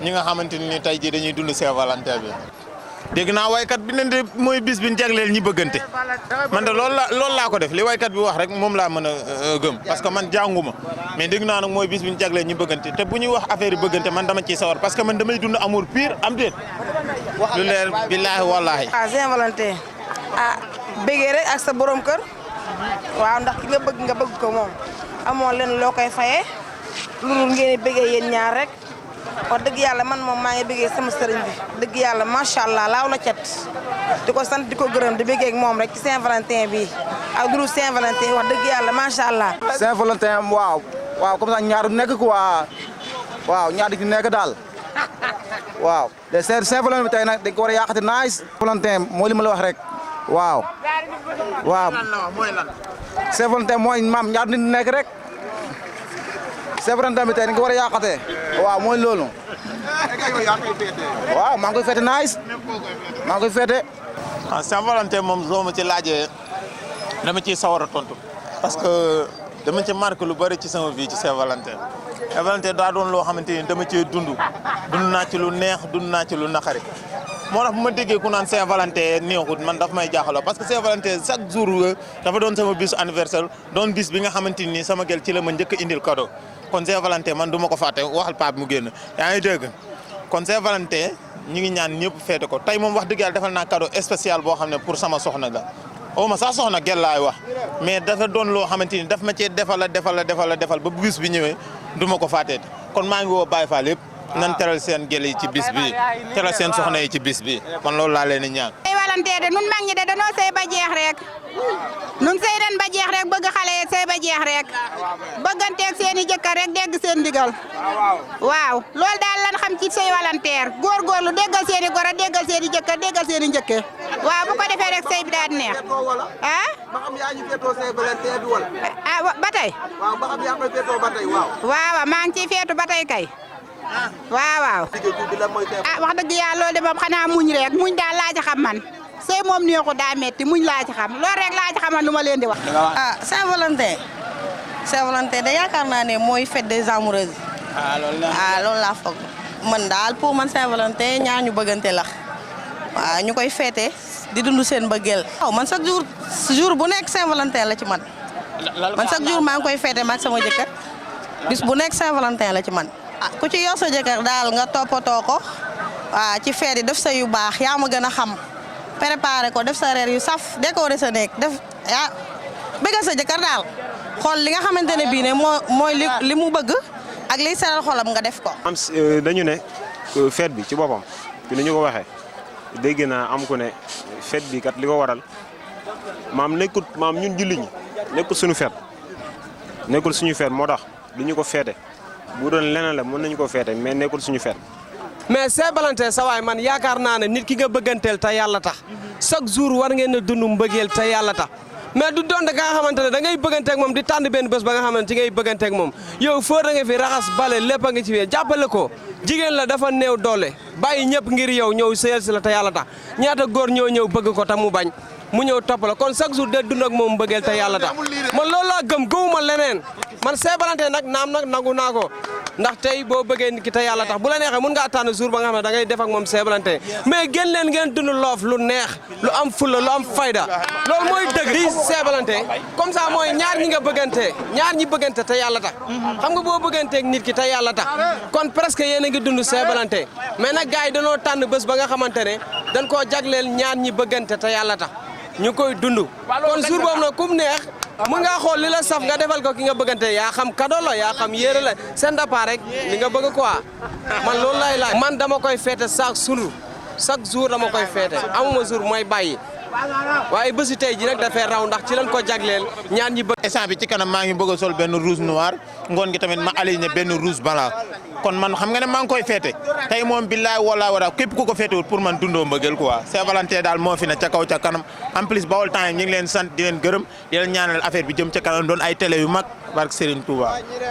ñi nga xamante ni tey jii dañuy dund Saint-Valentin bi. dégg naa waykat bi ne mooy bis bi ñu jagleel ñi bëggante man de loolu laa ko def li waykat bi wax rek moom laa mën a gëm parce que man jànguma mais dégg naa nag mooy bis bi ñu jagleel ñi bëggante te bu ñuy wax affaire yi bëggante man dama ciy sawar parce que man damay dund amour pur am déet lu leer billaahi wallaahi. Saint-Valentin bëggee rek ak sa borom kër waaw ndax ki nga bëgg ko moom amoo leen loo koy fayee loolu ngeen bëggee yéen ñaar rek. wax dëgg yàlla man moom maa ngi bëggee sama sëriñ bi dëgg yàlla macha allah laaw la cet di ko sant di ko gërëm di bëggee ak moom rek ci Saint-Valentin bi ak duru Saint-Valentin wax dëgg yàlla macha allah. Saint-Valentin waaw comme ça ñaar du nekk quoi waaw ñaar di nekk daal waaw de Saint-Valentin bi tey nag dañ ko war a yàqati nice. Valentin mooy li ma la wax rek waaw Saint-Valentin mooy maam ñaar nit nekk rek. Saint-Valentin bi tey dañ ko war a yàqatee waaw mooy loolu waaw maa ngi koy fête nice maa ngi koy fête. Saint-Valentin moom soo ma ci laajee dama ciy sawar a tontu parce que dama ci marqué lu bari ci sama vie ci Saint-Valentin. Saint-Valentin daa doon loo xamante ni dama cee dund naa ci lu neex dund naa ci lu naqari moo tax bu ma déggee ku naan Saint-Valentin neexut man daf may jaaxaloo parce que Saint-Valentin chaque jour dafa doon sama bis anniversaire doon bis bi nga xamante ni sama gel ci la ma njëkk a indil cadeau. kon Saint-Valentin man du ma ko fàtte waxal Pape mu génn yaa ngi dégg kon Saint-Valentin ñu ngi ñaan ñëpp feete ko tey moom wax dëgg yàlla defal naa cadeau spécial boo xam ne pour sama soxna la oo ma sax soxna gel laay wax mais dafa doon loo xamante ni daf ma cee defal ba bis bi ñëwee du ma ko fàtteeti kon maa ngi woo Baye Fall yëpp nan teral seen gel yi ci bis bi teral seen soxna yi ci bis bi man loolu laa leen di ñaan. Saint-Valentin de nun mag ñi de danoo sëy ba jeex rek nun sëy den ba jeex rek bëgg xale yi sëy ba jeex rek bëgganteeg seen i jëkkër rek dégg seen ndigal waaw loolu daal lan xam ci Saint-Valentin góorgóorlu déggal seen i goro déggal seen i jëkkër déggal seen i njëkke waaw bu ko defee rek sëy bi daal di neex ah. ba xam yaa ñu feetoo Saint-Valentin bi wala. ba tey. waaw ba xam yaa koy feetoo ba tey waaw. waaw maa ngi ciy feetu ba tey kay. waaw. wax dëgg yàlla loolu de moom xanaa muñ rek muñ daal laa ci xam man sëy moom neexu daa metti muñ laa ci xam loolu rek laa ci xamal lu ma leen di wax. Saint-Valentin de yaakaar naa ne mooy fête des amoureuses. loolu laa foog man daal pour man Saint-Valentin ñaar ñu bëggante la waaw ñu koy fêté di dund seen bëggeel. waaw man chaque jour bu nekk Saint-Valentin la ci man chaque jour maa ngi koy fêté maag sama jëkkër bis bu nekk Saint-Valentin la ci man. ku ci yor sa jëkkër daal nga toppatoo ko waaw ci feet yi def sa yu baax yaa ma gën a xam préparé ko def sa reer yu saf décoré sa nekk def bëggal sa jëkkër daal xool li nga xamante ne bii ne mooy li mu bëgg ak liy seral xolam nga def ko. am dañu ne fête bi ci boppam bi ni ñu ko waxee dégg naa am ku ne fête bi kat li ko waral maam nekkut maam ñun julli ñi nekkul suñu fête moo tax du ñu ko feete bu doon leneen la mën nañu ko feete mais nekkul suñu fête. mais Saint-Valentin sa waay man yaakaar naa ne nit ki nga bëgganteel te yàlla tax chaque jour war ngeen a dund mbëggeel te yàlla tax mais du doon da nga xamante ne da ngay bëgganteeg moom di tànn benn bés ba nga xamante ci ngay bëgganteeg moom yow foo da nga fi raxas bale lépp a ngi ci wee jàppale ko jigéen la dafa néew doole bàyyi ñëpp ngir yow ñëw sëyal si la te yàlla tax ñaata góor ñëw bëgg ko ta mu bañ mu ñëw topp la kon chaque jour de dund ak moom mbëggeel te yàlla tax man loolu laa gëmuma leneen man Saint-Valentin nag naam nag nangu naa ko ndax tey boo bëggee nit ki te yàlla tax bu la neexee mun ngaa tànn jour ba nga xam ne da ngay def ak moom Saint-Valentin mais gën leen ngeen dund loof lu neex lu am fulla lu am fayda loolu mooy dëgg di Saint-Valentin comme ça mooy ñaar ñi bëggante te yàlla tax xam nga boo bëgganteeg nit ki te yàlla tax kon presque yéen a ngi dund Saint-Valentin mais nag gars yi dañoo tànn bés ba nga xamante ne dañ koo jagleel ñaar ñi bëggante te yàlla tax ñu koy dund kon jour boobu nag kum neex mun ngaa xool li la saf nga defal ko ki nga bëggante yaa xam cadeau la yaa xam yére la seen départ rek li nga bëgg quoi man loolu lay laaj man dama koy féete chaque jour dama koy féete amuma jour mooy bàyyi waaye bési tey ji nag dafay raw ndax ci lañ ko jagleel ñaan ñi bëgg. instant bi ci kanam maa ngi bëgg a sol benn rouge noir ngoon gi tamit ma aligné benn rouge blanc kon man xam nga ne maa ngi koy féete tey moom billaay wala wala képp ku ko féetewul pour man dundoo mbëggeel quoi Saint-Valentin daal moo fi ne ca kaw ca kanam en plus Baol Times ñu ngi leen sant di leen gërëm di leen ñaanal affaire bi jëm ca kanam doon ay télé yu mag barke Serigne Touba.